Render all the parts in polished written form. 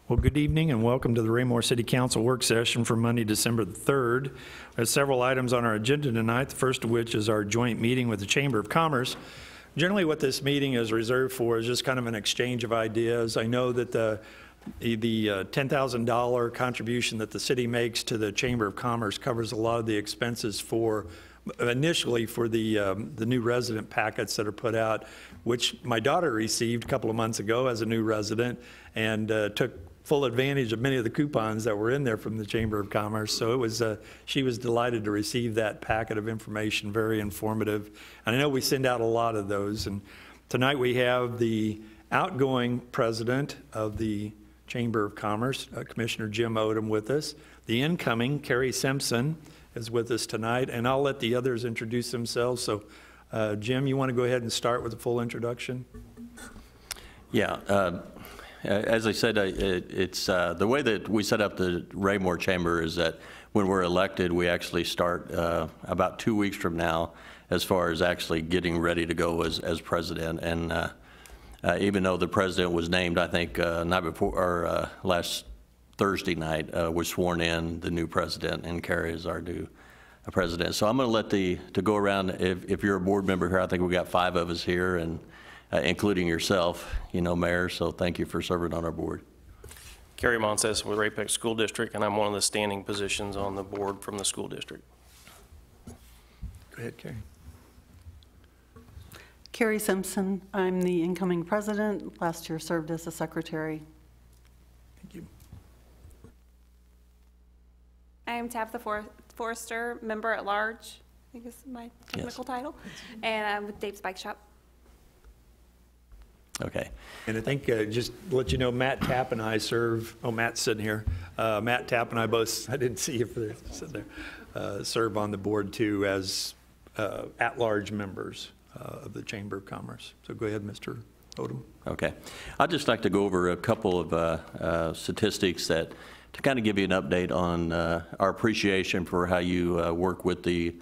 Well, good evening and welcome to the Raymore City Council work session for Monday, December the 3rd. There's several items on our agenda tonight, the first of which is our joint meeting with the Chamber of Commerce. Generally what this meeting is reserved for is just kind of an exchange of ideas. I know that the $10,000 contribution that the city makes to the Chamber of Commerce covers a lot of the expenses for initially for the new resident packets that are put out, which my daughter received a couple of months ago as a new resident and took full advantage of many of the coupons that were in there from the Chamber of Commerce. So it was, she was delighted to receive that packet of information, very informative. And I know we send out a lot of those. And tonight we have the outgoing president of the Chamber of Commerce, Commissioner Jim Odom, with us. The incoming, Carrie Simpson, is with us tonight. And I'll let the others introduce themselves. So Jim, you want to go ahead and start with a full introduction? Yeah. As I said, it's the way that we set up the Raymore Chamber is that when we're elected, we actually start about 2 weeks from now as far as actually getting ready to go as president. And even though the president was named, I think night before or last Thursday night, was sworn in the new president, and Carrie is our new president. So I'm going to let to go around. If you're a board member here, I think we got 5 of us here, and including yourself, you know, Mayor, so thank you for serving on our board. Kerry Monses with Ray-Pec School District, and I'm one of the standing positions on the board from the school district. Go ahead, Carrie. Carrie Simpson, I'm the incoming president. Last year served as a secretary. Thank you. I am Tabitha Forrester, member at large, I think is my technical title, and I'm with Dave's Bike Shop. Okay. And I think just to let you know, Matt Tapp and I serve, oh, Matt's sitting here. Matt Tapp and I both, I didn't see if they're sitting there, serve on the board too as at-large members of the Chamber of Commerce. So go ahead, Mr. Odom. Okay. I'd just like to go over a couple of statistics that to kind of give you an update on our appreciation for how you work with the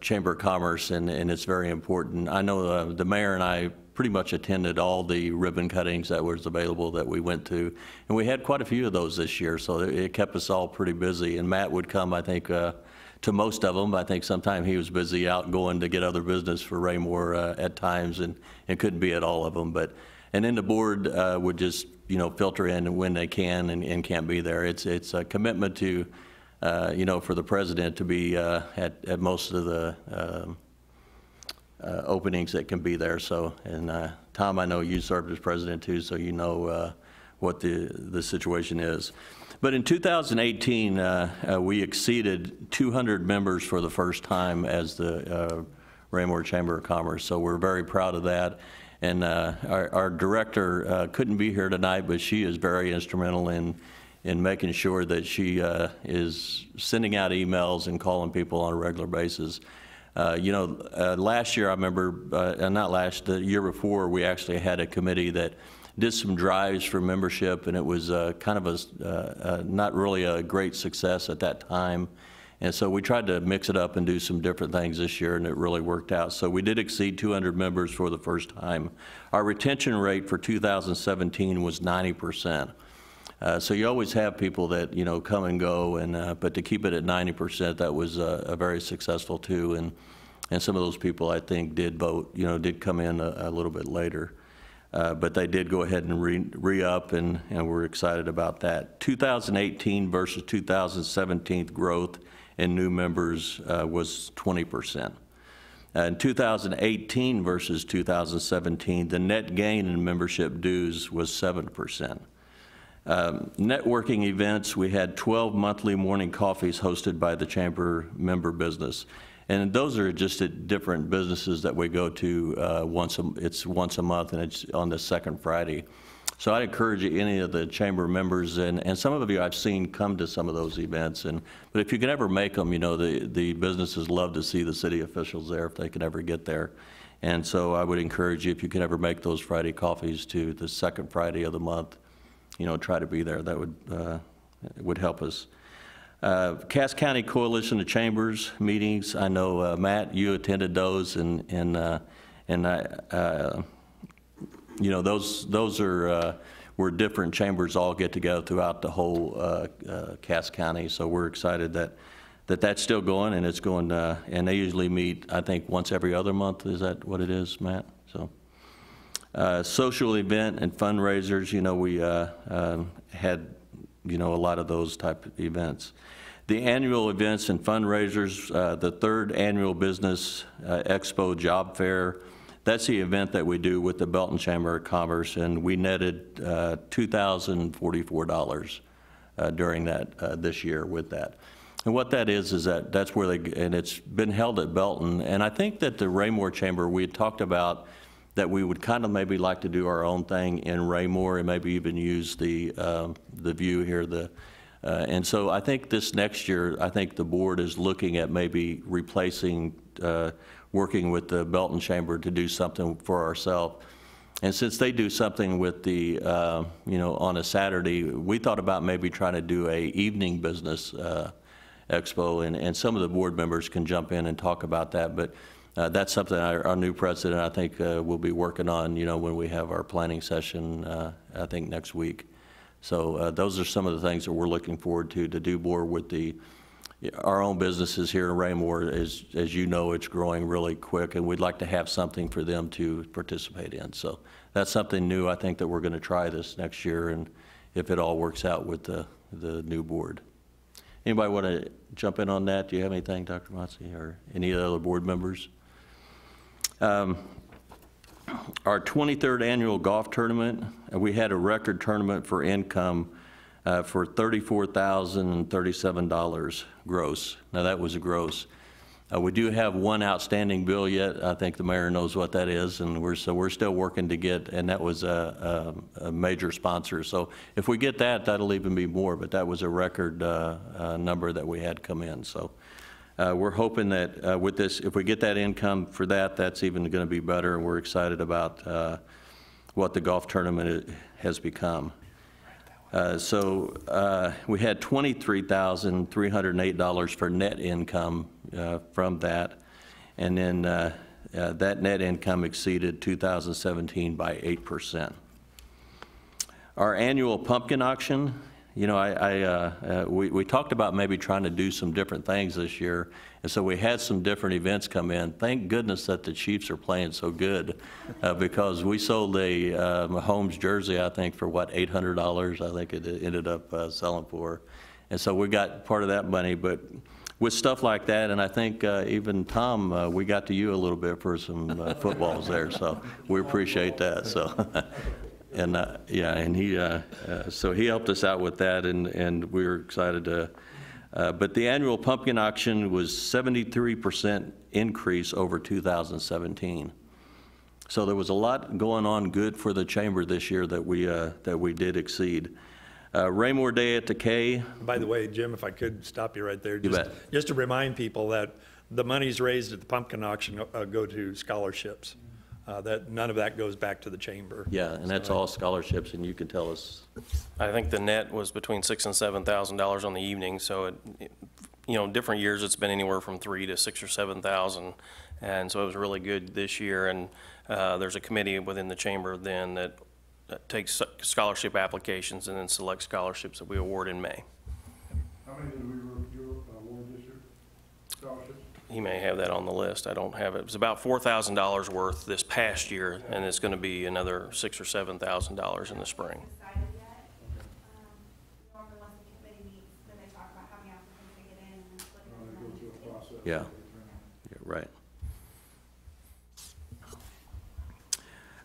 Chamber of Commerce, and it's very important. I know the mayor and I pretty much attended all the ribbon cuttings that was available that we went to, and we had quite a few of those this year, so it kept us all pretty busy. And Matt would come, I think, to most of them. I think sometime he was busy out going to get other business for Raymore at times, and couldn't be at all of them. And then the board would just, you know, filter in when they can and can't be there. It's a commitment to, you know, for the president to be at most of the openings that can be there. So, and Tom, I know you served as president too, so you know what the situation is. But in 2018, we exceeded 200 members for the first time as the Raymore Chamber of Commerce. So we're very proud of that. And our director couldn't be here tonight, but she is very instrumental in making sure that she is sending out emails and calling people on a regular basis. You know, last year, I remember, the year before, we actually had a committee that did some drives for membership, and it was kind of not really a great success at that time. And so we tried to mix it up and do some different things this year, and it really worked out. So we did exceed 200 members for the first time. Our retention rate for 2017 was 90%. So you always have people that, you know, come and go, and but to keep it at 90%, that was a very successful too. And some of those people, I think, did vote, you know, did come in a little bit later. But they did go ahead and re-up, and we're excited about that. 2018 versus 2017 growth in new members was 20%. In 2018 versus 2017, the net gain in membership dues was 7%. Networking events, we had 12 monthly morning coffees hosted by the Chamber member business. And those are just at different businesses that we go to it's once a month, and it's on the second Friday. So I'd encourage any of the Chamber members, and some of you I've seen come to some of those events. But if you can ever make them, you know, the businesses love to see the city officials there if they can ever get there. And so I would encourage you, if you can ever make those Friday coffees to the second Friday of the month, you know, try to be there. That would help us. Cass County Coalition of Chambers meetings. I know Matt, you attended those, and you know, those are where different chambers all get together throughout the whole Cass County. So we're excited that that's still going, and it's going, and they usually meet, I think, once every other month. Is that what it is, Matt? So, social event and fundraisers, you know, we had, you know, a lot of those type of events. The annual events and fundraisers, the third annual Business Expo Job Fair, that's the event that we do with the Belton Chamber of Commerce, and we netted $2,044 during that this year with that. And what that is that's where and it's been held at Belton. And I think that the Raymore Chamber, we had talked about that we would kind of maybe like to do our own thing in Raymore and maybe even use the view here. And so I think this next year, I think the board is looking at maybe replacing, working with the Belton Chamber to do something for ourselves. And since they do something with the, you know, on a Saturday, we thought about maybe trying to do a evening business expo, and some of the board members can jump in and talk about that. But that's something our new president, I think, will be working on, you know, when we have our planning session, I think next week. So those are some of the things that we're looking forward to do more with our own businesses here in Raymore. As you know, it's growing really quick, and we'd like to have something for them to participate in. So that's something new, I think, that we're going to try this next year, and if it all works out with the new board. Anybody want to jump in on that? Do you have anything, Dr. Motzi, or any other board members? Our 23rd annual golf tournament, we had a record tournament for income for $34,037 gross. Now that was a gross. We do have one outstanding bill yet. I think the mayor knows what that is, and we're still working to get, and that was a major sponsor. So if we get that, that'll even be more, but that was a record number that we had come in. So we're hoping that with this, if we get that income for that, that's even going to be better, and we're excited about what the golf tournament has become. So we had $23,308 for net income from that, and then that net income exceeded 2017 by 8%. Our annual pumpkin auction, you know, we talked about maybe trying to do some different things this year, and so we had some different events come in. Thank goodness that the Chiefs are playing so good, because we sold a Mahomes jersey, I think, for what, $800, I think it ended up selling for. And so we got part of that money, but with stuff like that, and I think even Tom, we got to you a little bit for some footballs there, so we appreciate that. So. And yeah, and so he helped us out with that, and we were excited to. But the annual pumpkin auction was 73% increase over 2017. So there was a lot going on good for the chamber this year that we did exceed. Raymore Day at the K. By the way, Jim, if I could stop you right there. You bet. Just to remind people that the monies raised at the pumpkin auction go to scholarships. That none of that goes back to the chamber. Yeah, and that's all scholarships, and you can tell us. I think the net was between $6,000 and $7,000 on the evening, so you know, different years it's been anywhere from $3,000 to $6,000 or $7,000, and so it was really good this year. And there's a committee within the chamber then that takes scholarship applications and then selects scholarships that we award in May. How many did we award this year? Scholarships? He may have that on the list. I don't have it. It was about $4,000 worth this past year, and it's going to be another $6,000 or $7,000 in the spring. Normally once the committee meets, then they talk about how many applicants they get in and split They go through a process. Yeah. Yeah, right.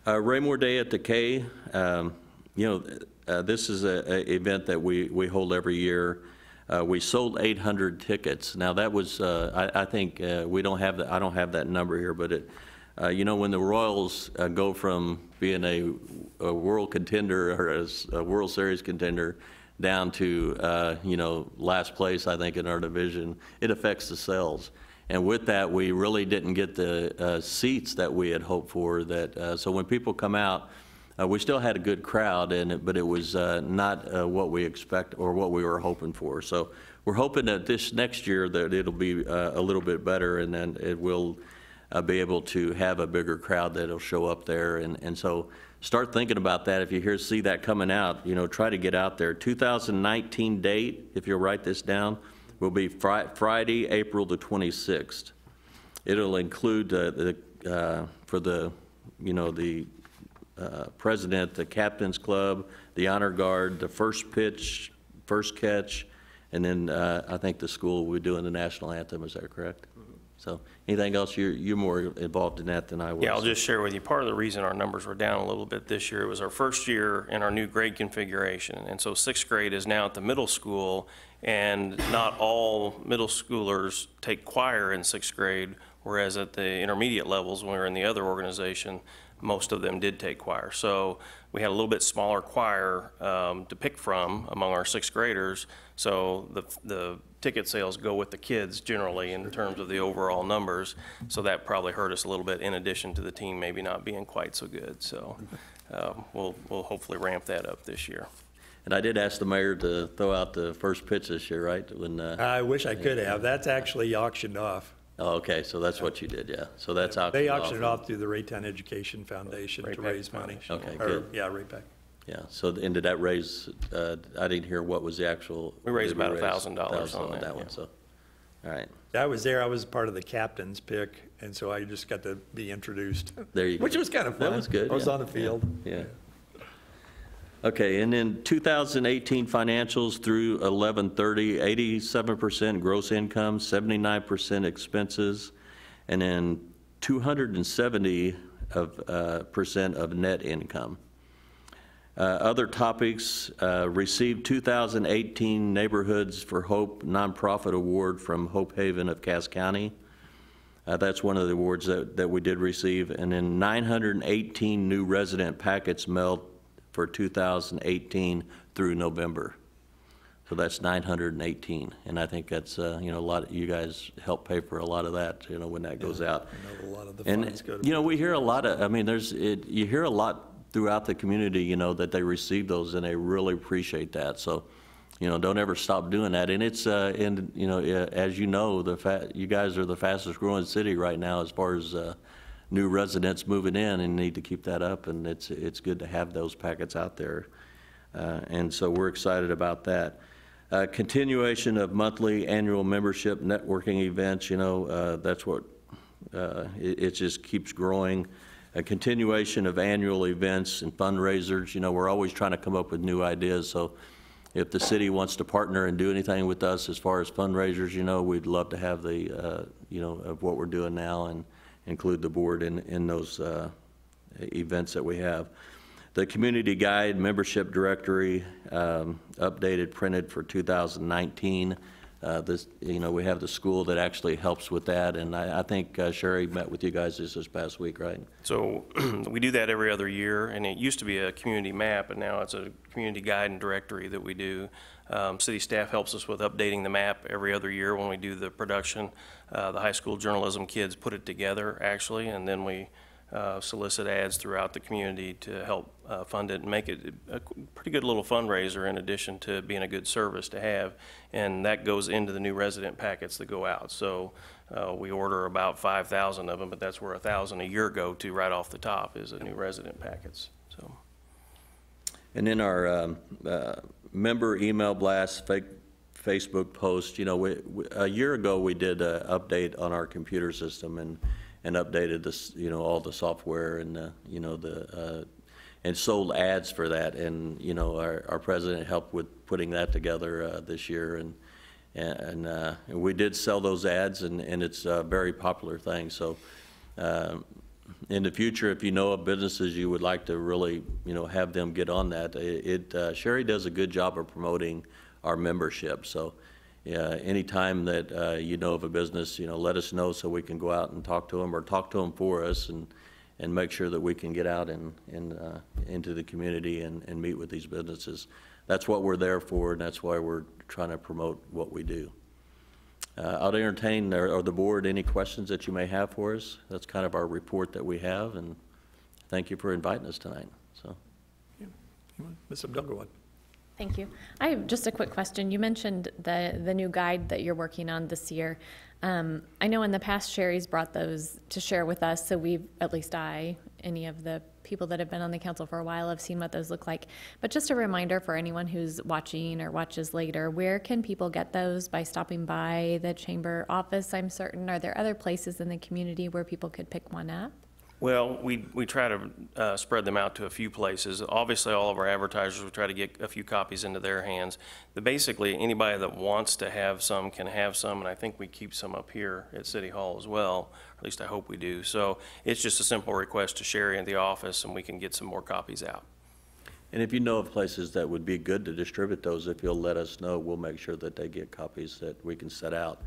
Raymore Day at the K. You know, this is an event that we hold every year. We sold 800 tickets. Now that was, I think we don't have that. I don't have that number here, but it, you know, when the Royals go from being a world contender or a World Series contender down to you know, last place, I think, in our division, it affects the sales. And with that, we really didn't get the seats that we had hoped for. So when people come out, we still had a good crowd, but it was not what we expect or what we were hoping for. So we're hoping that this next year that it'll be a little bit better, and then it will be able to have a bigger crowd that'll show up there. And so start thinking about that. If you see that coming out, try to get out there. 2019 date, if you'll write this down, will be Friday, April the 26th. It'll include for the president, the captain's club, the honor guard, the first pitch, first catch, and then I think the school will be doing the national anthem. Is that correct? So anything else? You're more involved in that than I was. Yeah, I'll just share with you, part of the reason our numbers were down a little bit this year, it was our first year in our new grade configuration. And so 6th grade is now at the middle school, and not all middle schoolers take choir in 6th grade, whereas at the intermediate levels, when we were in the other organization, most of them did take choir. So we had a little bit smaller choir to pick from among our 6th graders. So the ticket sales go with the kids generally in terms of the overall numbers. So that probably hurt us a little bit, in addition to the team maybe not being quite so good. So we'll hopefully ramp that up this year. And I did ask the mayor to throw out the first pitch this year, right? I wish I could have. That's actually auctioned off. Oh, okay, so that's what you did, yeah. So that's auctioned off. They auctioned it off through the Raytown Education Foundation to raise money. Okay, Or, good. yeah, Raypac. Yeah, so, and did that raise, I didn't hear what was the actual. We raised about $1,000 $1,000 on that that, one, yeah. so, all right. I was there, I was part of the captain's pick, and so I just got to be introduced. There you go. Which was kind of fun. That was good. I was yeah, on the field. Yeah. Okay, and then 2018 financials through 11/30, 87% gross income, 79% expenses, and then 270% of net income. Other topics, received 2018 Neighborhoods for Hope nonprofit award from Hope Haven of Cass County. That's one of the awards that we did receive. And then 918 new resident packets mailed for 2018 through November. So that's 918. And I think that's, a lot, you guys help pay for a lot of that, when that goes out. I know a lot of the And, funds go to. we hear a lot of, you hear a lot throughout the community, that they receive those and they really appreciate that. So, don't ever stop doing that. And it's, as you know, you guys are the fastest growing city right now as far as new residents moving in, and need to keep that up. And it's good to have those packets out there. And so we're excited about that. Continuation of monthly annual membership networking events, that's what, it just keeps growing. A continuation of annual events and fundraisers. We're always trying to come up with new ideas. So if the city wants to partner and do anything with us as far as fundraisers, we'd love to have the, of what we're doing now, and include the board in those events that we have. The community guide membership directory, updated, printed for 2019. We have the school that actually helps with that, and I think Sherry met with you guys this past week, right? So we do that every other year, and it used to be a community map, and now it's a community guide and directory that we do. City staff helps us with updating the map every other year when we do the production. The high school journalism kids put it together, actually, and then we solicit ads throughout the community to help fund it and make it a pretty good little fundraiser, in addition to being a good service to have. And that goes into the new resident packets that go out. So we order about 5,000 of them, but that's where 1,000 a year go to right off the top, is the new resident packets. So. And in our member email blast, Facebook post, a year ago we did an update on our computer system and updated this, all the software and and sold ads for that. And our president helped with putting that together this year, and we did sell those ads, and it's a very popular thing. So in the future, if you know of businesses you would like to really have them get on that, Sherry does a good job of promoting our membership. So anytime that you know of a business, let us know so we can go out and talk to them, or talk to them for us, and make sure that we can get out and into the community and meet with these businesses. That's what we're there for, and that's why we're trying to promote what we do. I'll entertain, or the board, any questions that you may have for us. That's kind of our report that we have, and thank you for inviting us tonight. So, Ms. Abdul-Gawad. Thank you. I have just a quick question. You mentioned the new guide that you're working on this year. I know in the past Sherry's brought those to share with us, so we've, at least I, any of the people that have been on the council for a while have seen what those look like. But just a reminder for anyone who's watching or watches later, where can people get those? By stopping by the chamber office, I'm certain. Are there other places in the community where people could pick one up? Well, we try to spread them out to a few places. Obviously, all of our advertisers, we try to get a few copies into their hands. But basically, anybody that wants to have some can have some, and I think we keep some up here at City Hall as well, or at least I hope we do. So it's just a simple request to Sherry in the office, and we can get some more copies out. And if you know of places that would be good to distribute those, if you'll let us know, we'll make sure that they get copies that we can set out.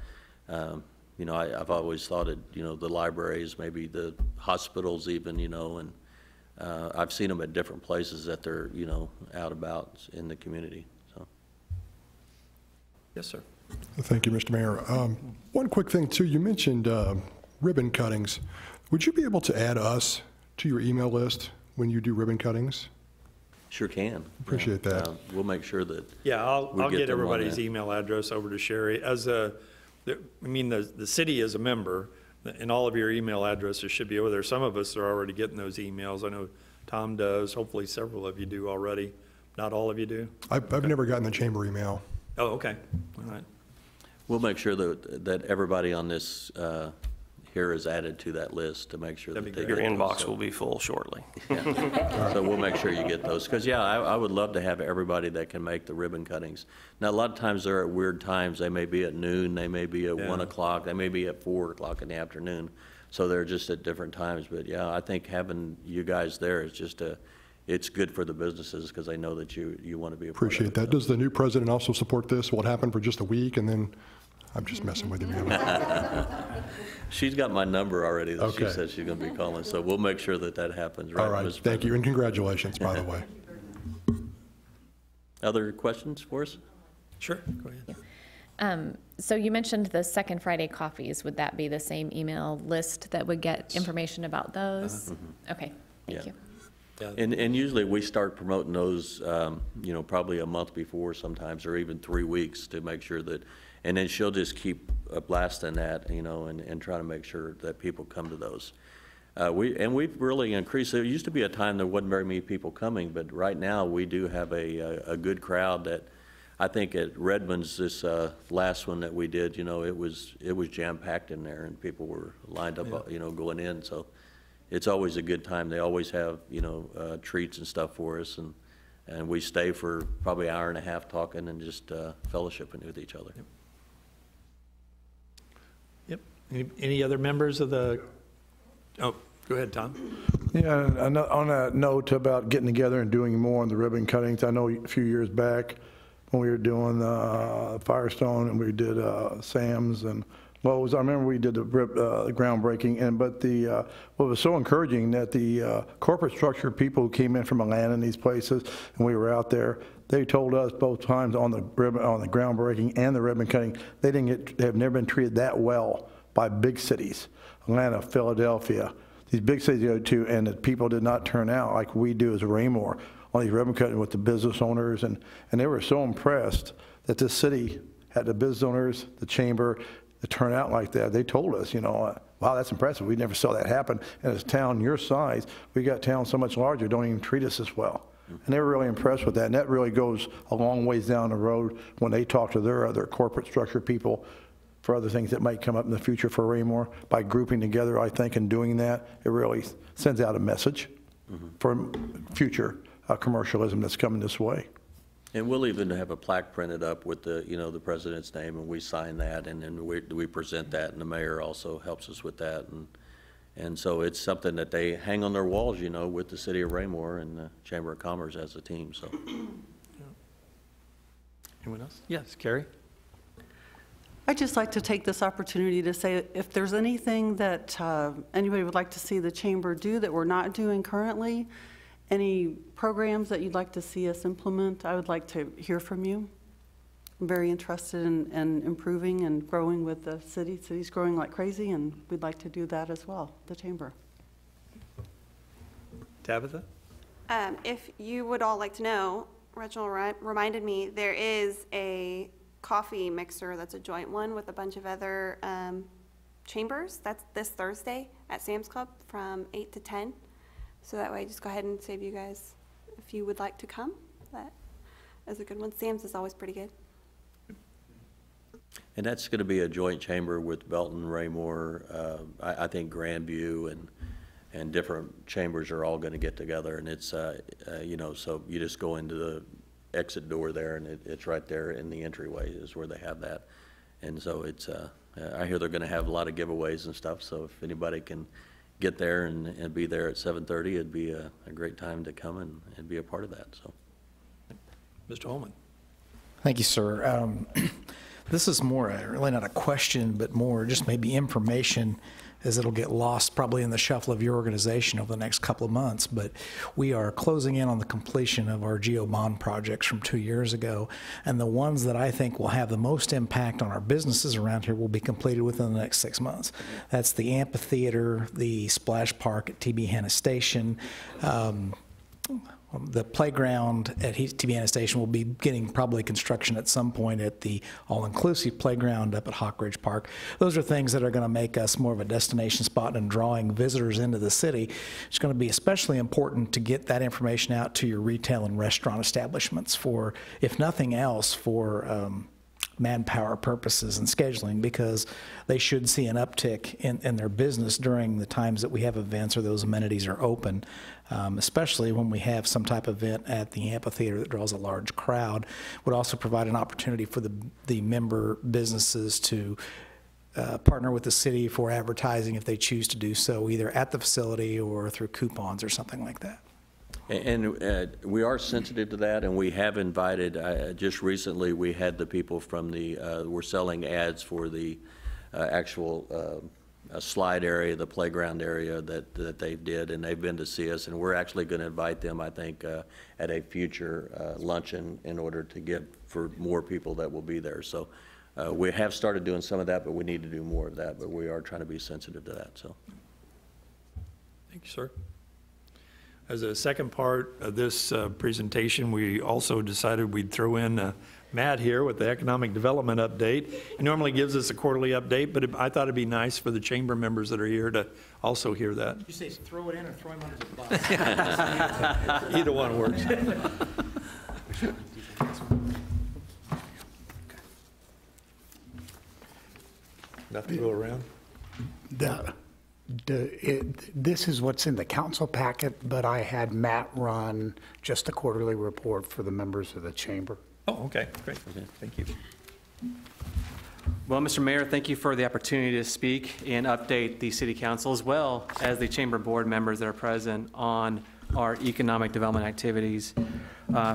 You know, I've always thought it, you know, the libraries, maybe the hospitals even, you know, and I've seen them at different places that they're, you know, out about in the community, so. Yes, sir. Thank you, Mr. Mayor. One quick thing, too. You mentioned ribbon cuttings. Would you be able to add us to your email list when you do ribbon cuttings? Sure can. Appreciate that. We'll make sure that. Yeah, I'll we get them on everybody's that. email address over to Sherry. The city is a member, and all of your email addresses should be over there. Some of us are already getting those emails. I know Tom does. Hopefully several of you do already. Not all of you do? I've never gotten the chamber email. Oh, okay. All right. We'll make sure that everybody on this here is added to that list to make sure that That'd be they great. Your get those. inbox will be full shortly. So we'll make sure you get those, because, yeah, I would love to have everybody that can make the ribbon cuttings. Now, a lot of times they're at weird times. They may be at noon, they may be at 1 Yeah. o'clock, they may be at 4 o'clock in the afternoon. So they're just at different times. But, yeah, I think having you guys there is just it's good for the businesses, because they know that you want to be a part of Appreciate it. that. Does the new president also support this? Will it happen for just a week, and then, I'm just messing with you, man. She's got my number already that she Okay. said she's going to be calling, so we'll make sure that that happens, right? All right, Mr. thank you, President? and congratulations, by the way. Other questions for us? Sure, go ahead. So you mentioned the Second Friday coffees. Would that be the same email list that would get information about those? Okay, thank Yeah. you. Yeah. And usually we start promoting those, you know, probably a month before sometimes, or even 3 weeks, to make sure that, and then she'll just keep blasting that, you know, and try to make sure that people come to those. We've really increased. There used to be a time there wasn't very many people coming, but right now we do have a good crowd. That I think at Redmond's, this last one that we did, you know, it was jam-packed in there, and people were lined up, you know, going in. So it's always a good time. They always have, you know, treats and stuff for us, and we stay for probably an hour and a half talking and just fellowshipping with each other. Yep. Any other members of the, oh, go ahead, Tom. Yeah, and on a note about getting together and doing more on the ribbon cuttings, I know a few years back when we were doing Firestone and we did Sam's and Lowe's, I remember we did the groundbreaking, but what was so encouraging that the corporate structure people who came in from Atlanta and these places, and we were out there, they told us both times on the groundbreaking and the ribbon cutting, they have never been treated that well by big cities, Atlanta, Philadelphia, these big cities you go to, and that people did not turn out like we do as Raymore on these ribbon cutting with the business owners, and they were so impressed that this city had the business owners, the chamber, to turn out like that. They told us, you know, wow, that's impressive. We never saw that happen. And as a town your size, we got towns so much larger, don't even treat us as well. And they were really impressed with that. And that really goes a long ways down the road when they talk to their other corporate structure people for other things that might come up in the future for Raymore. By grouping together, I think, and doing that, it really sends out a message for future commercialism that's coming this way. And we'll even have a plaque printed up with the, you know, the president's name, and we sign that, and then we present that, and the mayor also helps us with that. And so it's something that they hang on their walls, you know, with the city of Raymore and the Chamber of Commerce as a team, so. Anyone else? Yes, Carrie? I'd just like to take this opportunity to say, if there's anything that anybody would like to see the chamber do that we're not doing currently, any programs that you'd like to see us implement, I would like to hear from you. I'm very interested in improving and growing with the city. The city's growing like crazy, and we'd like to do that as well, the chamber. Tabitha? If you would all like to know, Reginald reminded me, there is a coffee mixer that's a joint one with a bunch of other chambers. That's this Thursday at Sam's Club from 8 to 10. So that way, just go ahead and save you guys if you would like to come. That is a good one. Sam's is always pretty good. And that's going to be a joint chamber with Belton, Raymore, I think Grandview, and different chambers are all going to get together. And it's, you know, so you just go into the exit door there, and it's right there in the entryway is where they have that. And so it's, I hear they're going to have a lot of giveaways and stuff. So if anybody can get there and be there at 7:30, it'd be a great time to come and be a part of that. So, Mr. Holman. Thank you, sir. This is more, really not a question, but more just maybe information, as it'll get lost probably in the shuffle of your organization over the next couple of months. But we are closing in on the completion of our GEO bond projects from 2 years ago. And the ones that I think will have the most impact on our businesses around here will be completed within the next 6 months. That's the amphitheater, the splash park at TB Hanna Station, the playground at TB Hanna Station will be getting probably construction at some point at the all-inclusive playground up at Hawk Ridge Park. Those are things that are going to make us more of a destination spot and drawing visitors into the city. It's going to be especially important to get that information out to your retail and restaurant establishments for, if nothing else, for manpower purposes and scheduling, because they should see an uptick in their business during the times that we have events or those amenities are open, especially when we have some type of event at the amphitheater that draws a large crowd. Would also provide an opportunity for the member businesses to partner with the city for advertising if they choose to do so, either at the facility or through coupons or something like that. and we are sensitive to that, and we have invited, just recently we had the people from the, we're selling ads for the actual slide area, the playground area that they did, and they've been to see us, and we're actually going to invite them, I think, at a future luncheon in order to get for more people that will be there. So we have started doing some of that, but we need to do more of that, but we are trying to be sensitive to that. So, thank you, sir. As a second part of this presentation, we also decided we'd throw in Matt here with the economic development update. He normally gives us a quarterly update, but I thought it'd be nice for the chamber members that are here to also hear that. You say throw it in or throw him under the bus? Either one works. Nothing to go around? This is what's in the council packet, but I had Matt run just a quarterly report for the members of the chamber. Oh, okay, great. Thank you. Well, Mr. Mayor, thank you for the opportunity to speak and update the City Council as well as the Chamber Board members that are present on our economic development activities.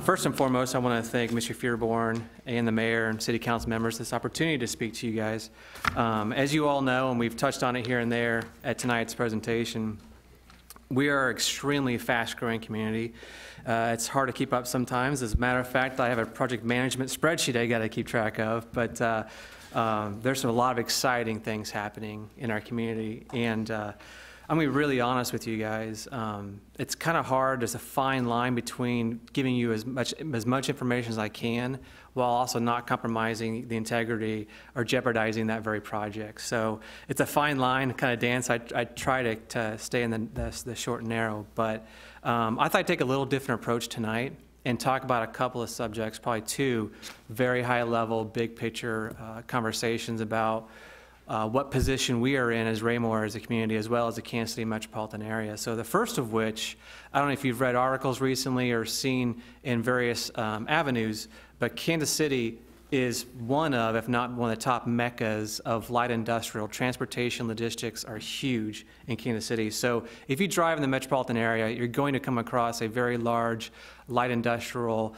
First and foremost, I want to thank Mr. Fearborn and the Mayor and City Council members for this opportunity to speak to you guys. As you all know, and we've touched on it here and there at tonight's presentation, we are an extremely fast-growing community. It's hard to keep up sometimes. As a matter of fact, I have a project management spreadsheet I got to keep track of, but there's a lot of exciting things happening in our community, and I'm going to be really honest with you guys. It's kind of hard. There's a fine line between giving you as much information as I can while also not compromising the integrity or jeopardizing that very project. So it's a fine line kind of dance. I try to stay in the short and narrow, but I thought I'd take a little different approach tonight and talk about a couple of subjects, probably two very high level, big picture conversations about what position we are in as Raymore as a community, as well as the Kansas City metropolitan area. So the first of which, I don't know if you've read articles recently or seen in various avenues, but Kansas City is one of, if not one of the top meccas of light industrial. Transportation logistics are huge in Kansas City. So if you drive in the metropolitan area, you're going to come across a very large light industrial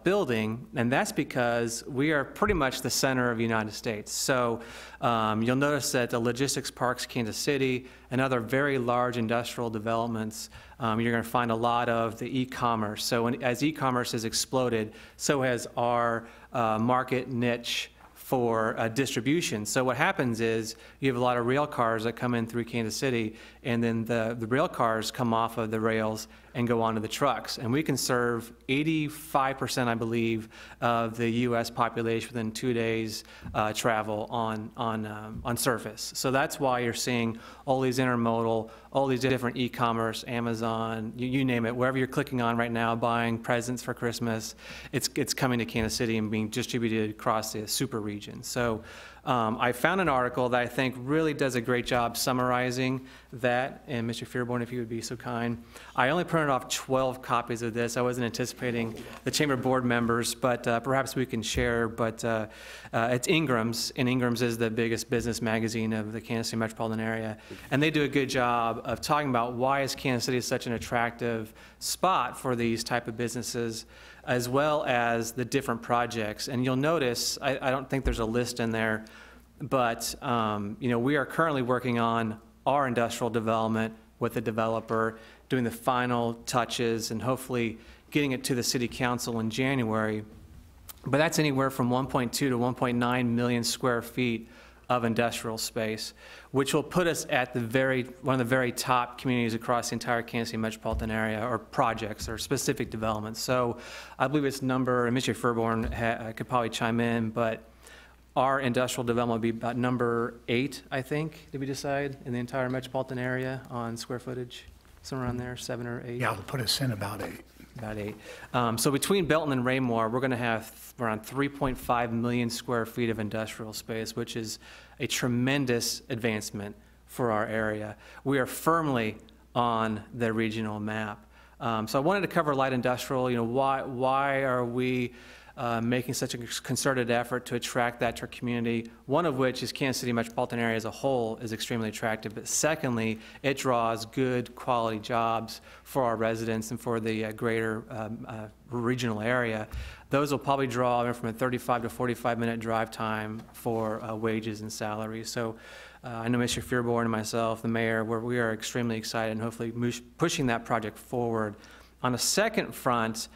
building, and that's because we are pretty much the center of the United States. So you'll notice that the logistics parks, Kansas City, and other very large industrial developments, you're going to find a lot of the e-commerce. So as e-commerce has exploded, so has our market niche for distribution. So what happens is you have a lot of rail cars that come in through Kansas City, and then the rail cars come off of the rails and go onto the trucks. And we can serve 85%, I believe, of the U.S. population within 2 days travel on surface. So that's why you're seeing all these intermodal, all these different e-commerce, Amazon, you name it, wherever you're clicking on right now, buying presents for Christmas, it's coming to Kansas City and being distributed across the super region. So I found an article that I think really does a great job summarizing that, and Mr. Fearborn, if you would be so kind. I only printed off 12 copies of this. I wasn't anticipating the Chamber board members, but perhaps we can share, but it's Ingram's, and Ingram's is the biggest business magazine of the Kansas City metropolitan area, and they do a good job of talking about why is Kansas City such an attractive spot for these type of businesses, as well as the different projects. And you'll notice, I don't think there's a list in there, but you know, we are currently working on our industrial development with the developer, doing the final touches and hopefully getting it to the city council in January. But that's anywhere from 1.2 to 1.9 million square feet of industrial space, which will put us at one of the very top communities across the entire Kansas City metropolitan area, or projects or specific developments. So I believe it's number, and Mr. Fearborn could probably chime in, but our industrial development will be about number 8, I think, did we decide, in the entire metropolitan area on square footage? Somewhere around there, 7 or 8? Yeah, it'll put us in about 8. About 8. So between Belton and Raymore, we're going to have around 3.5 million square feet of industrial space, which is a tremendous advancement for our area. We are firmly on the regional map. So I wanted to cover light industrial. You know, why are we making such a concerted effort to attract that to our community, one of which is Kansas City metropolitan area as a whole is extremely attractive, but secondly, it draws good quality jobs for our residents and for the greater regional area. Those will probably draw from a 35 to 45-minute drive time for wages and salaries. So I know Mr. Fearborn and myself, the mayor, we are extremely excited and hopefully pushing that project forward. On a second front,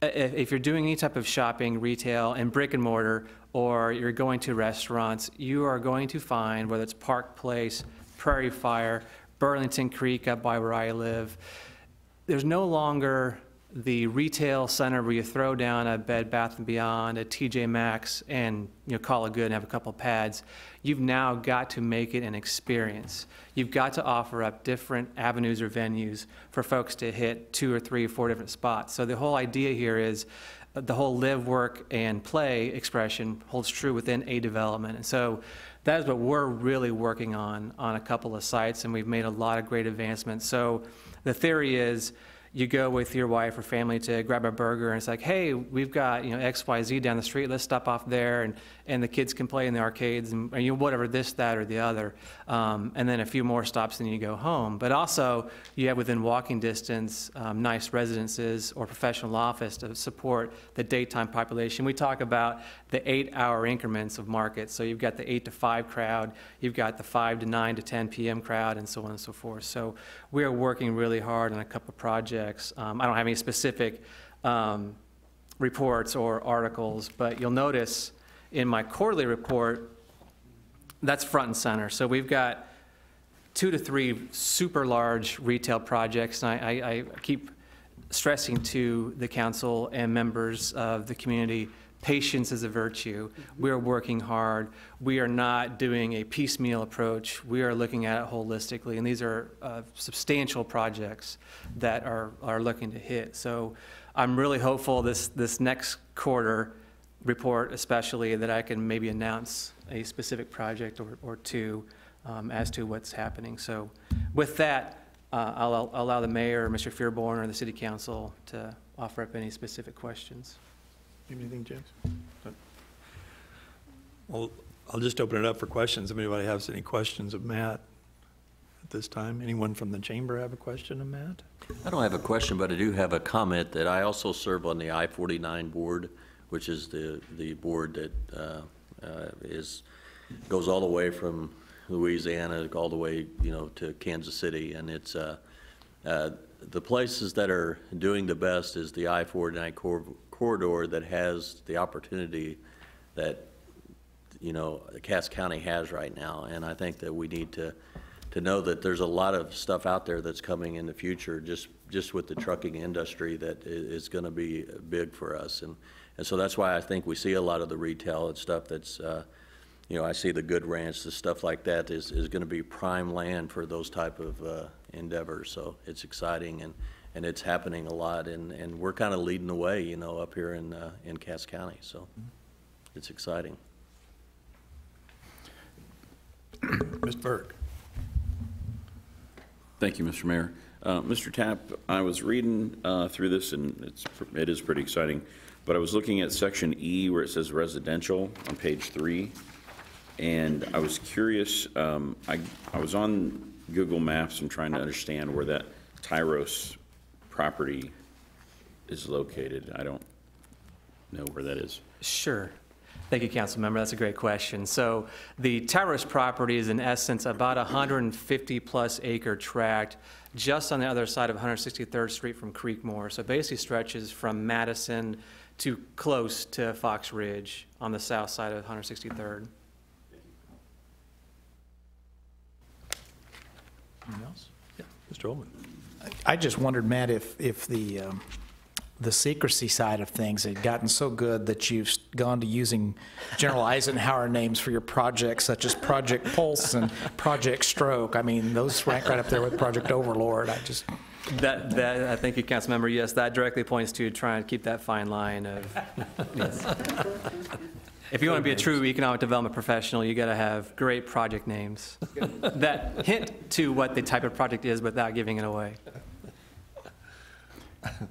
if you're doing any type of shopping, retail, and brick and mortar, or you're going to restaurants, you are going to find, whether it's Park Place, Prairie Fire, Burlington Creek up by where I live, there's no longer the retail center where you throw down a Bed Bath & Beyond, a TJ Maxx, and call it good and have a couple pads. You've now got to make it an experience. You've got to offer up different avenues or venues for folks to hit 2 or 3 or 4 different spots. So the whole idea here is the whole live, work, and play expression holds true within a development. And so that is what we're really working on a couple of sites, and we've made a lot of great advancements. So the theory is, you go with your wife or family to grab a burger, and it's like, hey, we've got XYZ down the street. Let's stop off there, and the kids can play in the arcades and whatever, this, that, or the other. And then a few more stops, and you go home. But also, you have within walking distance nice residences or professional office to support the daytime population. We talk about the 8-hour increments of markets. So you've got the 8 to 5 crowd, you've got the 5 to 9 to 10 p.m. crowd, and so on and so forth. So we are working really hard on a couple of projects. I don't have any specific reports or articles, but you'll notice in my quarterly report, that's front and center. So we've got 2 to 3 super large retail projects, and I keep stressing to the council and members of the community, patience is a virtue. We are working hard. We are not doing a piecemeal approach. We are looking at it holistically, and these are substantial projects that are looking to hit. So I'm really hopeful this next quarter report, especially, that I can maybe announce a specific project or two as to what's happening. So with that, I'll allow the mayor, Mr. Fearborn, or the city council to offer up any specific questions. Anything, James? Well, I'll just open it up for questions. If anybody has any questions of Matt at this time. Anyone from the chamber have a question of Matt? I don't have a question, but I do have a comment that I also serve on the I-49 board, which is the board that goes all the way from Louisiana all the way to Kansas City, and it's the places that are doing the best is the I-49 corridor that has the opportunity that Cass County has right now, and I think that we need to to know that there's a lot of stuff out there that's coming in the future, just with the trucking industry, that is going to be big for us. And so that's why I think we see a lot of the retail and stuff that's, you know, I see the Good Ranch, the stuff like that is going to be prime land for those type of endeavors. So it's exciting, and it's happening a lot, and we're kind of leading the way, you know, up here in Cass County. So it's exciting. Mr. Burke. Thank you, Mr. Mayor. Mr. Tapp, I was reading through this, and it is pretty exciting, but I was looking at section E where it says residential on page 3, and I was curious, I was on Google Maps and trying to understand where that Tyros property is located. I don't know where that is. Sure. Thank you, Council Member. That's a great question. So the Tyros property is in essence about 150-plus acre tract just on the other side of 163rd Street from Creekmore. So it basically stretches from Madison to close to Fox Ridge on the south side of 163rd. Anyone else? Yeah, Mr. Ullman. I just wondered, Matt, if the secrecy side of things had gotten so good that you've gone to using General Eisenhower names for your projects, such as Project Pulse and Project Stroke. I mean, those rank right up there with Project Overlord. I Thank you, Council Member. Yes, that directly points to trying to keep that fine line of, yes. If you want to be a true economic development professional, you got to have great project names that hint to what the type of project is without giving it away. At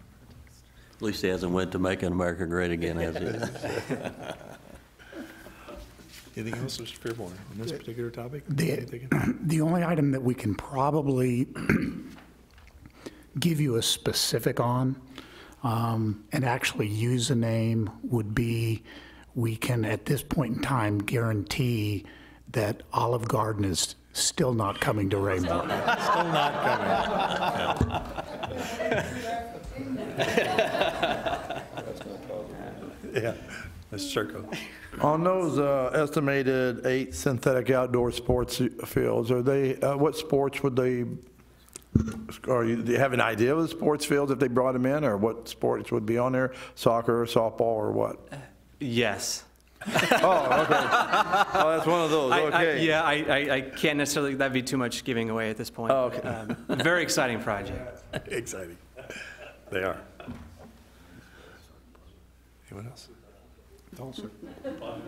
least he hasn't went to making America great again, has he? Anything else, Mr. Fairborn, on this particular topic? The only item that we can probably give you a specific on and actually use a name would be, we can at this point in time guarantee that Olive Garden is still not coming to Raymore. Still not coming. Yeah, Mr. Circo. On those estimated 8 synthetic outdoor sports fields, are they, what sports would they, do you have an idea of the sports fields if they brought them in, or what sports would be on there? Soccer, softball, or what? Yes. Oh, okay. Oh, that's one of those, okay. I can't necessarily, that'd be too much giving away at this point. Oh, okay. Very exciting project. Exciting. They are. Anyone else? No, sir. All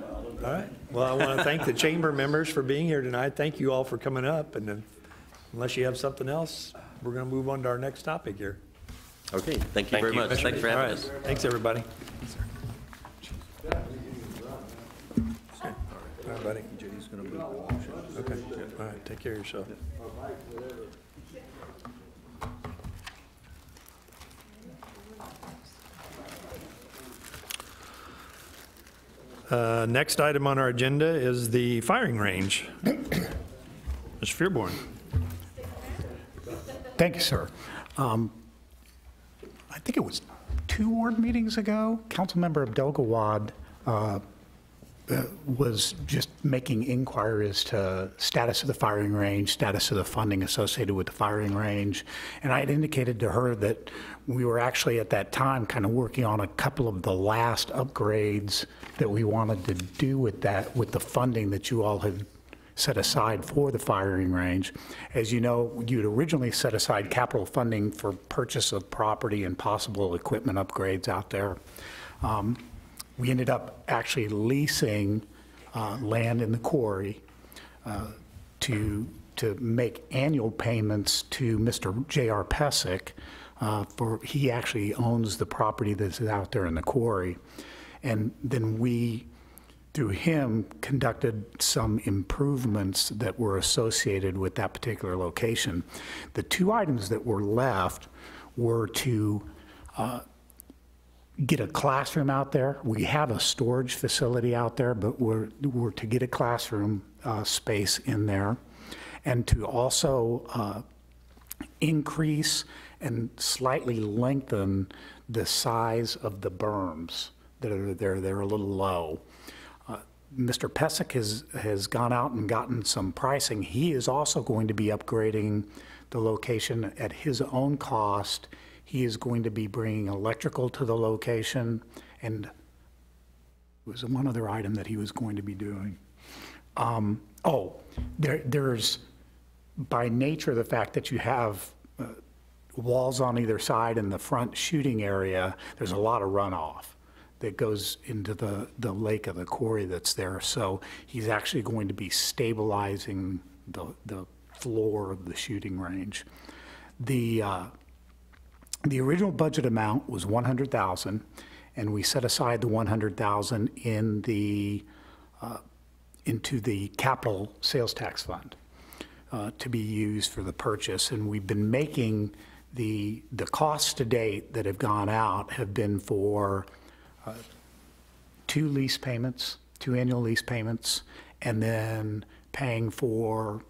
right. Well, I want to thank the chamber members for being here tonight. Thank you all for coming up. And then, unless you have something else, we're going to move on to our next topic here. Okay, thank you very much. Thanks for having us. Thanks, everybody. All right, buddy. Okay. All right. Take care of yourself. Next item on our agenda is the firing range. Mr. Fearborn. Thank you, sir. I think it was 2 ward meetings ago, Councilmember Abdel Gawad was just making inquiries to status of the firing range, status of the funding associated with the firing range. And I had indicated to her that we were actually at that time kind of working on a couple of the last upgrades that we wanted to do with that, with the funding that you all had set aside for the firing range. As you know, you'd originally set aside capital funding for purchase of property and possible equipment upgrades out there. We ended up actually leasing land in the quarry to make annual payments to Mr. J.R. Pesic. He actually owns the property that's out there in the quarry. And then we, through him, conducted some improvements that were associated with that particular location. The 2 items that were left were to get a classroom out there. We have a storage facility out there, but we're to get a classroom space in there, and to also increase and slightly lengthen the size of the berms that are there. They're a little low. Mr. Pesic has gone out and gotten some pricing. He is also going to be upgrading the location at his own cost. He is going to be bringing electrical to the location, and there was one other item that he was going to be doing. There's, by nature of the fact that you have walls on either side in the front shooting area, there's a lot of runoff that goes into the lake of the quarry that's there. So he's actually going to be stabilizing the floor of the shooting range. The original budget amount was $100,000, and we set aside the $100,000 in into the capital sales tax fund to be used for the purchase. And we've been making the costs to date that have gone out have been for 2 annual lease payments, and then paying for,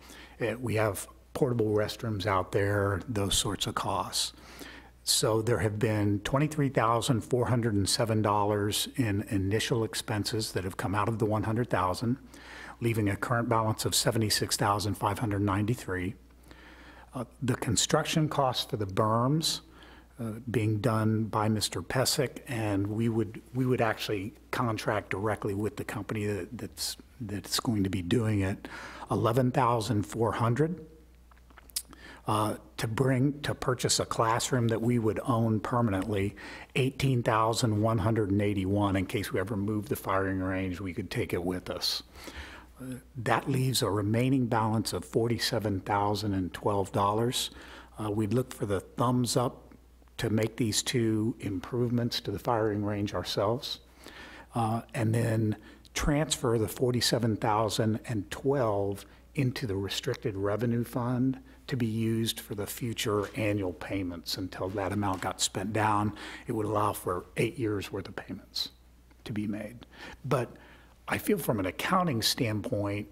we have portable restrooms out there, those sorts of costs. So there have been $23,407 in initial expenses that have come out of the $100,000, leaving a current balance of $76,593. The construction costs for the berms being done by Mr. Pesic, and we would actually contract directly with the company that's going to be doing it. $11,400 to purchase a classroom that we would own permanently. $18,181 in case we ever move the firing range, we could take it with us. That leaves a remaining balance of $47,012. We'd look for the thumbs up to make these 2 improvements to the firing range ourselves, and then transfer the $47,012 into the restricted revenue fund to be used for the future annual payments until that amount got spent down. It would allow for 8 years worth of payments to be made. But I feel from an accounting standpoint,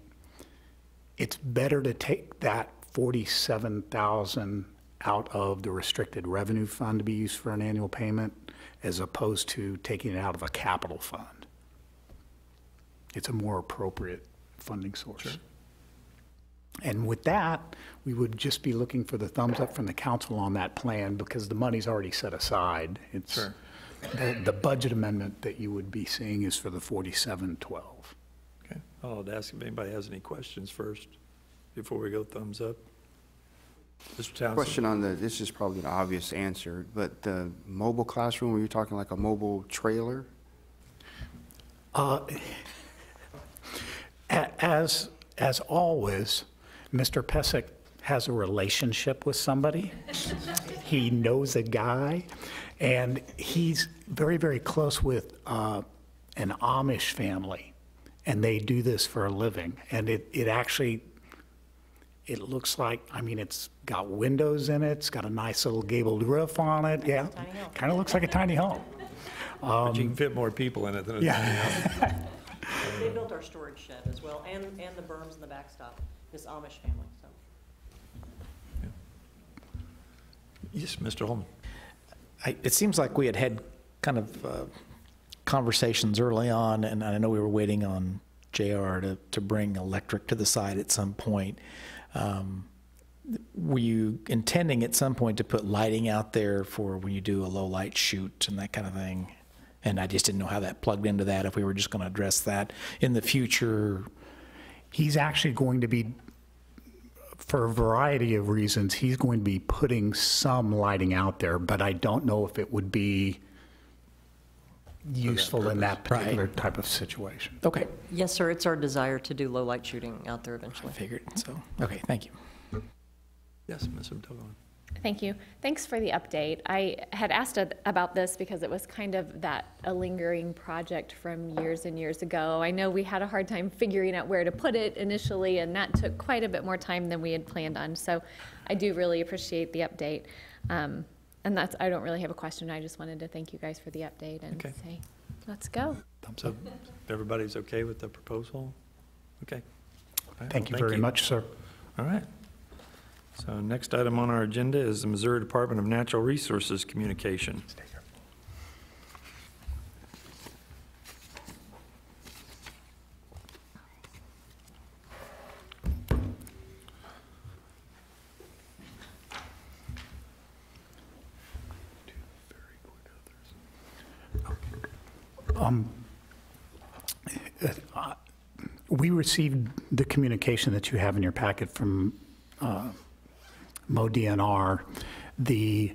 it's better to take that $47,000 out of the restricted revenue fund to be used for an annual payment as opposed to taking it out of a capital fund. It's a more appropriate funding source. Sure. And with that, we would just be looking for the thumbs up from the council on that plan because the money's already set aside. It's sure. The budget amendment that you would be seeing is for the $47,12. Okay. I'll ask if anybody has any questions first before we go thumbs up. Mr. Townsend. Question on this is probably an obvious answer, but the mobile classroom, were you talking like a mobile trailer? As always, Mr. Pesic has a relationship with somebody. He knows a guy, and he's very, very close with an Amish family, and they do this for a living. And it actually, it looks like, I mean, it's got windows in it, it's got a nice little gabled roof on it. Yeah, kind of looks like a tiny home. But you can fit more people in it than a tiny home. They built our storage shed as well, and the berms and the backstop, this Amish family, so. Yeah. Yes, Mr. Holman. It seems like we had kind of conversations early on, and I know we were waiting on JR to bring electric to the site at some point. Were you intending at some point to put lighting out there for when you do a low light shoot and that kind of thing? And I just didn't know how that plugged into that, if we were just going to address that in the future. He's actually going to be, for a variety of reasons, he's going to be putting some lighting out there, but I don't know if it would be useful in that particular type of situation. Okay. Yes, sir, it's our desire to do low light shooting out there eventually. I figured so. Okay, thank you. Yes, Ms. Mtogon. Thank you. Thanks for the update. I had asked about this because it was kind of a lingering project from years and years ago. I know we had a hard time figuring out where to put it initially, and that took quite a bit more time than we had planned on. So I do really appreciate the update. And I don't really have a question. I just wanted to thank you guys for the update and say, let's go. Thumbs up. Everybody's okay with the proposal? Okay. Right, thank you very much, sir. All right. So next item on our agenda is the Missouri Department of Natural Resources communication. We received the communication that you have in your packet from MoDNR. The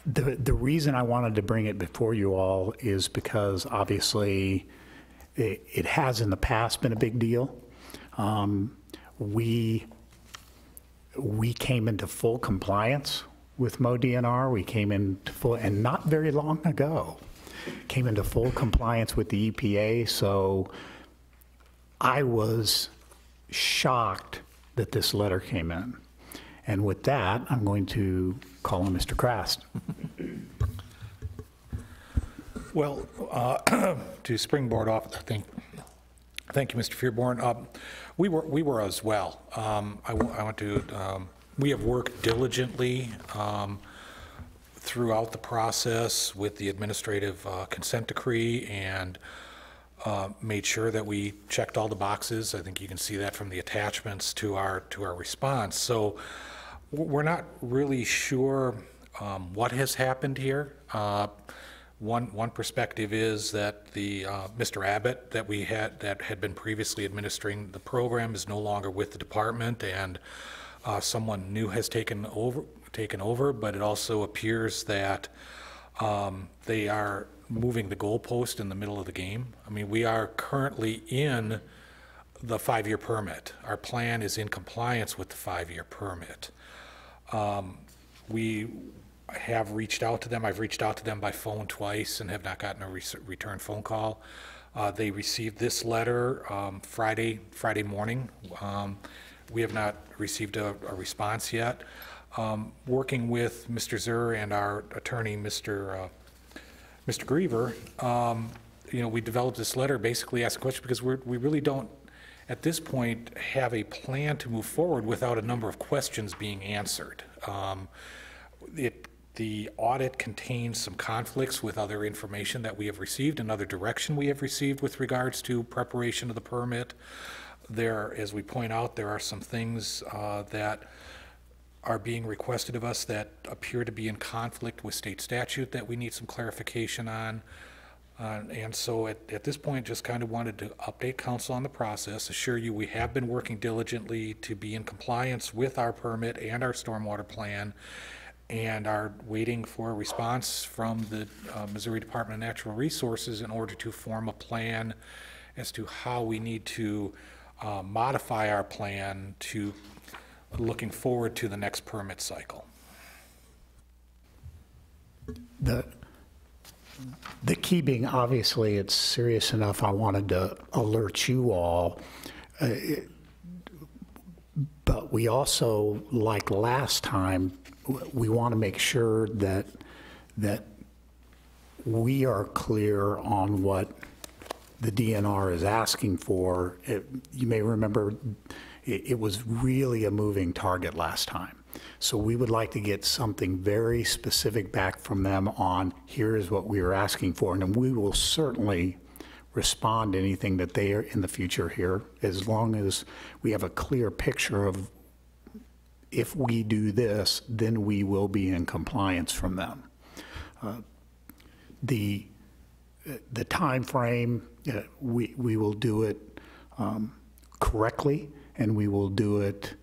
reason I wanted to bring it before you all is because obviously it has in the past been a big deal. We came into full compliance with MoDNR. We came into full, and not very long ago, came into full compliance with the EPA. So I was shocked that this letter came in. And with that, I'm going to call on Mr. Krast. Well, to springboard off, thank you, Mr. Fearborn. We were as well. We have worked diligently throughout the process with the administrative consent decree and made sure that we checked all the boxes. I think you can see that from the attachments to our response. So we're not really sure what has happened here. One perspective is that the Mr. Abbott that had been previously administering the program is no longer with the department, and someone new has taken over. But it also appears that they are moving the goalpost in the middle of the game. I mean, we are currently in the 5-year permit. Our plan is in compliance with the 5-year permit. We have reached out to them. I've reached out to them by phone twice and have not gotten a return phone call. They received this letter Friday morning. We have not received a response yet. Working with Mr. Zur and our attorney, Mr. Griever, we developed this letter basically asking questions because we really don't, at this point, have a plan to move forward without a number of questions being answered. The audit contains some conflicts with other information that we have received and other direction we have received with regards to preparation of the permit. There, as we point out, there are some things that are being requested of us that appear to be in conflict with state statute that we need some clarification on. And so at this point, just kind of wanted to update council on the process, assure you we have been working diligently to be in compliance with our permit and our stormwater plan, and are waiting for a response from the Missouri Department of Natural Resources in order to form a plan as to how we need to modify our plan to looking forward to the next permit cycle. The key being, obviously, it's serious enough. I wanted to alert you all. But we also, like last time, we want to make sure that we are clear on what the DNR is asking for. You may remember it was really a moving target last time. So we would like to get something very specific back from them on here is what we are asking for, and we will certainly respond to anything that they are in the future here, as long as we have a clear picture of if we do this, then we will be in compliance from them. The time frame, we will do it correctly, and we will do it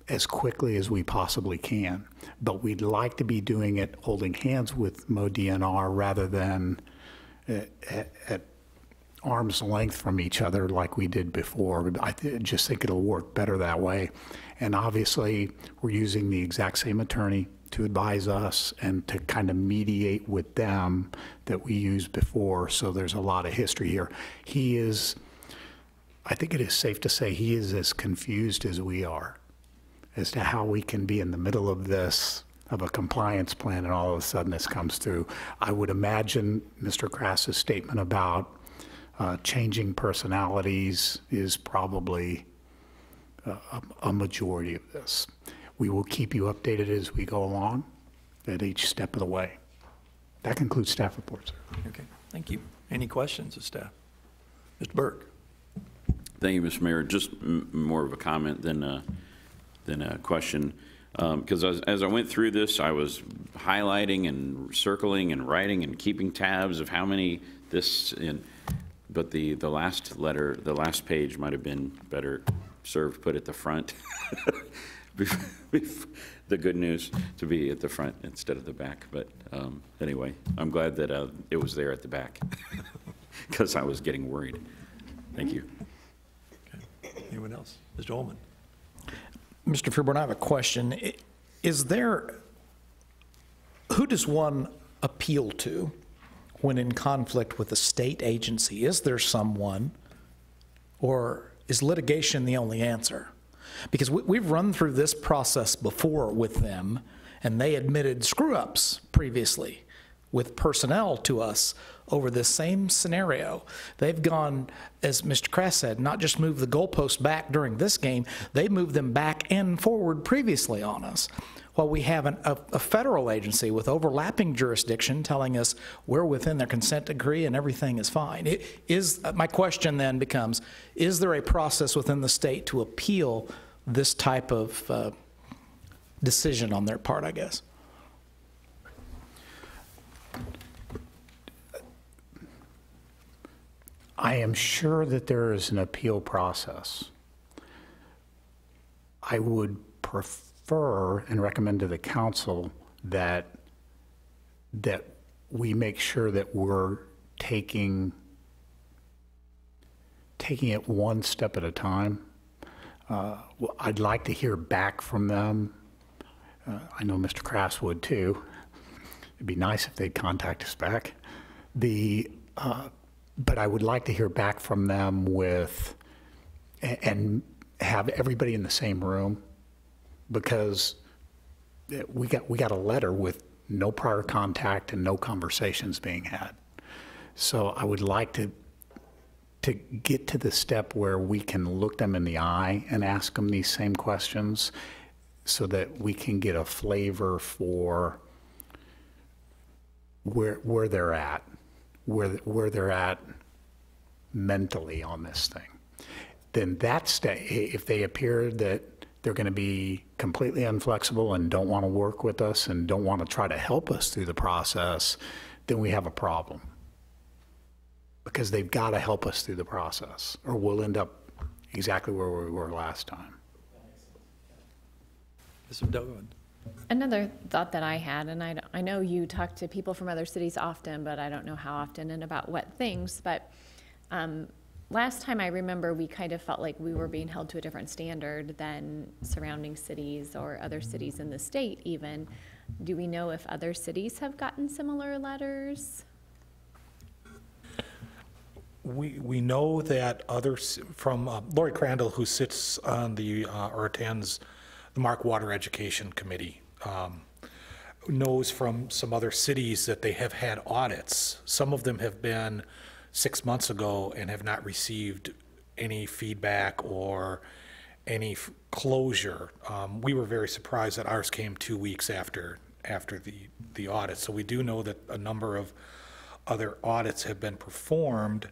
as quickly as we possibly can. But we'd like to be doing it holding hands with MoDNR rather than at arm's length from each other like we did before. I just think it'll work better that way. And obviously, we're using the exact same attorney to advise us and to kind of mediate with them that we used before. So there's a lot of history here. He is, I think it is safe to say, he is as confused as we are as to how we can be in the middle of this, of a compliance plan, and all of a sudden this comes through. I would imagine Mr. Krast's statement about changing personalities is probably a majority of this. We will keep you updated as we go along at each step of the way. That concludes staff reports. Okay, thank you. Any questions of staff? Mr. Burke. Thank you, Mr. Mayor. Just more of a comment than a question. Because as I went through this, I was highlighting and circling and writing and keeping tabs of how many this, but the last letter, the last page might have been better served put at the front. The good news to be at the front instead of the back. But anyway, I'm glad that it was there at the back because I was getting worried. Thank you. Okay. Anyone else? Mr. Ullman. Mr. Fairborn, I have a question. Is there, who does one appeal to when in conflict with a state agency? Is there someone, or is litigation the only answer? Because we've run through this process before with them, and they admitted screw-ups previously with personnel to us over this same scenario. They've gone, as Mr. Krass said, not just moved the goalpost back during this game, they moved them back and forward previously on us. While we have a federal agency with overlapping jurisdiction telling us we're within their consent decree and everything is fine. My question then becomes, is there a process within the state to appeal this type of decision on their part, I guess? I am sure that there is an appeal process. I would prefer and recommend to the council that we make sure that we're taking it one step at a time. I'd like to hear back from them. I know Mr. Krass would too. It'd be nice if they'd contact us back. But I would like to hear back from them and have everybody in the same room, because we got a letter with no prior contact and no conversations being had. So I would like to get to the step where we can look them in the eye and ask them these same questions so that we can get a flavor for where they're at, where they're at mentally on this thing. Then if they appear that they're going to be completely inflexible and don't want to work with us and don't want to try to help us through the process, then we have a problem. Because they've got to help us through the process, or we'll end up exactly where we were last time. Mr. Duggan. Another thought that I had, and I know you talk to people from other cities often, but I don't know how often and about what things, but last time I remember we kind of felt like we were being held to a different standard than surrounding cities or other cities in the state even. Do we know if other cities have gotten similar letters? We know that others, from Lori Crandall, who sits on or attends the Mark Water Education Committee, knows from some other cities that they have had audits. Some of them have been 6 months ago and have not received any feedback or any closure. We were very surprised that ours came 2 weeks after the audit. So we do know that a number of other audits have been performed.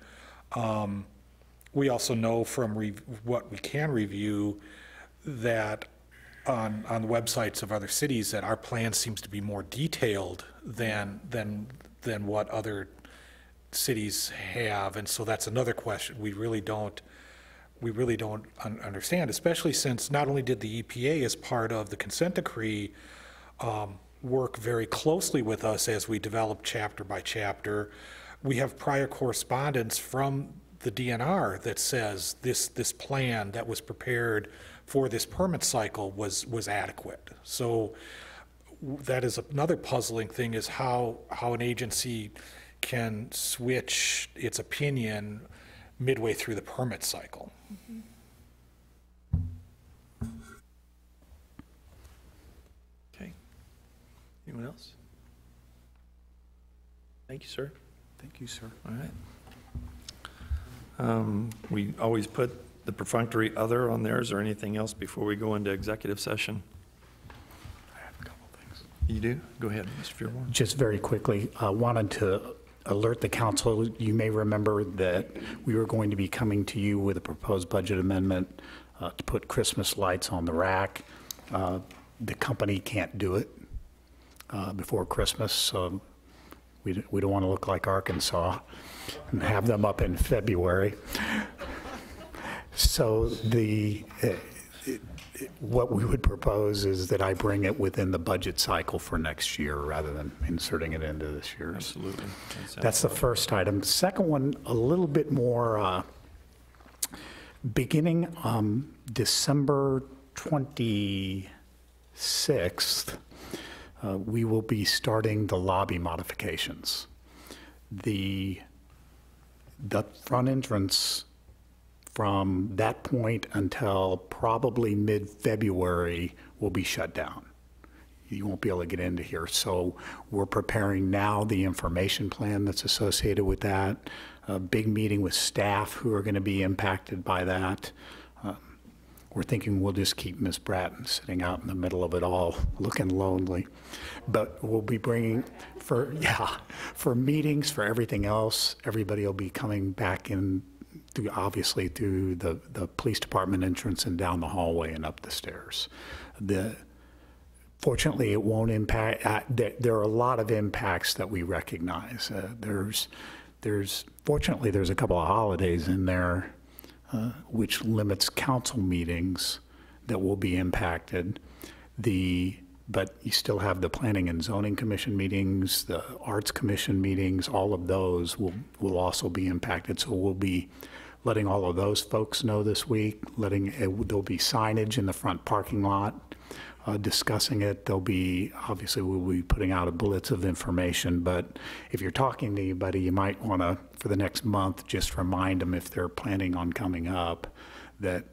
We also know from what we can review that on the websites of other cities that our plan seems to be more detailed than what other cities have, and so that's another question we really don't understand, especially since not only did the EPA as part of the consent decree work very closely with us as we develop chapter by chapter, we have prior correspondence from the DNR that says this plan that was prepared for this permit cycle was adequate. So that is another puzzling thing, is how an agency can switch its opinion midway through the permit cycle. Okay. Anyone else? Thank you, sir. Thank you, sir. All right. We always put the perfunctory other on there. Is there anything else before we go into executive session? I have a couple things. You do? Go ahead, Mr. Fairborn. Just very quickly, wanted to alert the council. You may remember that we were going to be coming to you with a proposed budget amendment to put Christmas lights on the rack. the company can't do it before Christmas, so we don't want to look like Arkansas and have them up in February. So what we would propose is that I bring it within the budget cycle for next year rather than inserting it into this year's. Absolutely. That's the first item. Second one, a little bit more, beginning December 26th, we will be starting the lobby modifications. The front entrance from that point until probably mid-February will be shut down. You won't be able to get into here. So we're preparing now the information plan that's associated with that. A big meeting with staff who are going to be impacted by that. We're thinking we'll just keep Ms. Bratton sitting out in the middle of it all, looking lonely. But we'll be bringing, for meetings, for everything else, everybody will be coming back in obviously through the police department entrance and down the hallway and up the stairs. Fortunately, it won't impact, there are a lot of impacts that we recognize. Fortunately, there's a couple of holidays in there which limits council meetings that will be impacted. But you still have the Planning and Zoning Commission meetings, the Arts Commission meetings, all of those will also be impacted. So we'll be letting all of those folks know this week, there'll be signage in the front parking lot discussing it. Obviously we'll be putting out a blitz of information, but if you're talking to anybody, you might want to, for the next month, just remind them if they're planning on coming up that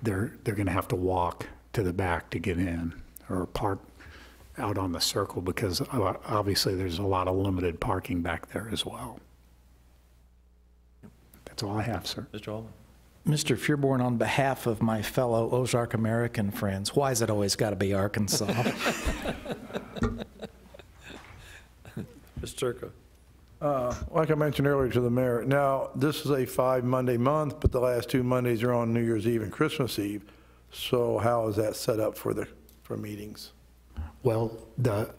they're going to have to walk to the back to get in or park out on the circle, because obviously there's a lot of limited parking back there as well. That's all I have, sir. Mr. Allman. Mr. Feuerborn, on behalf of my fellow Ozark American friends, why has it always got to be Arkansas? Mr. Turco. Like I mentioned earlier to the mayor, now this is a 5-Monday month, but the last 2 Mondays are on New Year's Eve and Christmas Eve. So how is that set up for meetings? Well, the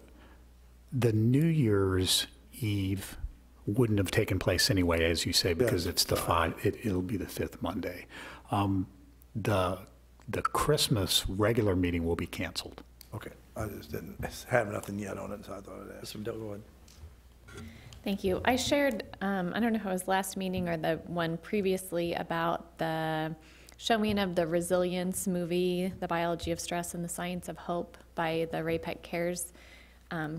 New Year's Eve wouldn't have taken place anyway, as you say, because it's it'll be the 5th Monday. The Christmas regular meeting will be canceled. Okay, I just didn't have nothing yet on it, so I thought I'd ask. Go ahead. Thank you. I shared, I don't know if it was last meeting or the one previously, about the showing of the Resilience movie, The Biology of Stress and the Science of Hope, by the Ray Peck Cares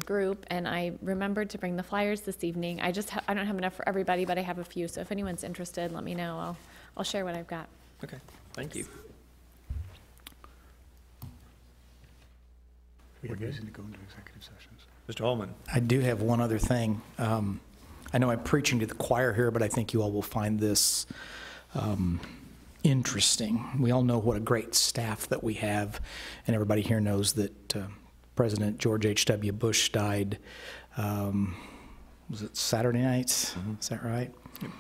group, and I remembered to bring the flyers this evening. I don't have enough for everybody, but I have a few, so if anyone's interested, let me know. I'll share what I've got. Okay, thank you. We're going to go into executive sessions. Mr. Holman. I do have one other thing. I know I'm preaching to the choir here, but I think you all will find this interesting. We all know what a great staff that we have, and everybody here knows that President George H.W. Bush died, was it Saturday night? Is that right? It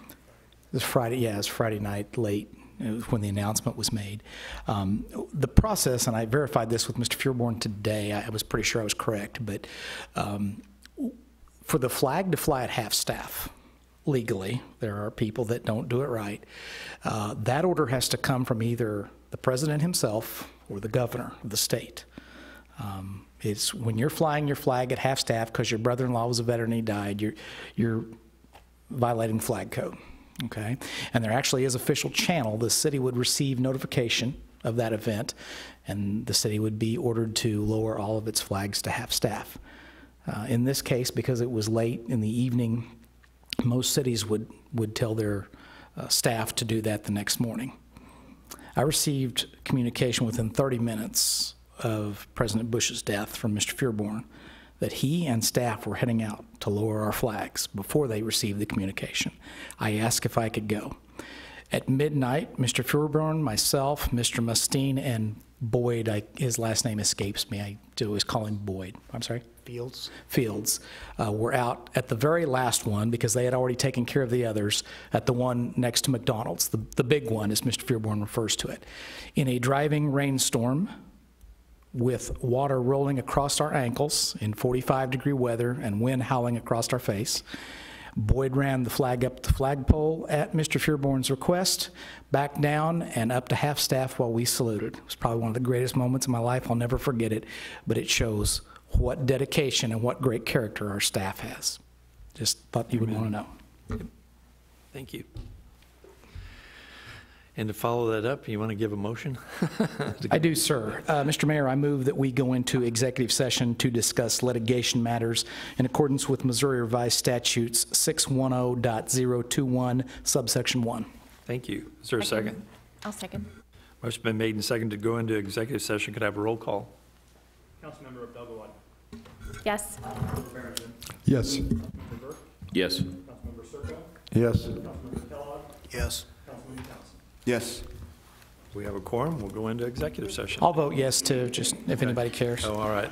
was Friday, yeah, it was Friday night late. It was when the announcement was made. The process, and I verified this with Mr. Feuerborn today, I was pretty sure I was correct, but for the flag to fly at half-staff, legally, there are people that don't do it right, that order has to come from either the president himself or the governor of the state. It's when you're flying your flag at half-staff because your brother-in-law was a veteran and he died, you're violating flag code, okay? And there actually is official channel. The city would receive notification of that event, and the city would be ordered to lower all of its flags to half-staff. In this case, because it was late in the evening, most cities would tell their staff to do that the next morning. I received communication within 30 minutes of President Bush's death from Mr. Feuerborn that he and staff were heading out to lower our flags before they received the communication. I asked if I could go. At midnight, Mr. Feuerborn, myself, Mr. Mustine, and Boyd, his last name escapes me. I always call him Boyd. I'm sorry? Fields. Were out at the very last one because they had already taken care of the others at the one next to McDonald's, the big one, as Mr. Feuerborn refers to it. In a driving rainstorm, with water rolling across our ankles in 45-degree weather and wind howling across our face. Boyd ran the flag up the flagpole at Mr. Fearborn's request, back down and up to half-staff while we saluted. It was probably one of the greatest moments of my life. I'll never forget it, but it shows what dedication and what great character our staff has. Just thought you would want to know. Thank you. And to follow that up, you want to give a motion? I do, sir. Mr. Mayor, I move that we go into executive session to discuss litigation matters in accordance with Missouri Revised Statutes 610.021, subsection 1. Thank you. Is there a second? I'll second. Motion been made and seconded to go into executive session. Could I have a roll call? Councilmember Abdul-Gawad. Yes. Councilmember Barrington. Yes. Councilmember Burke. Yes. Councilmember Circo. Yes. Councilmember Kellogg. Yes. Councilmember Townsend. Yes. We have a quorum. We'll go into executive session. I'll vote yes, too, just if anybody cares. Oh, all right.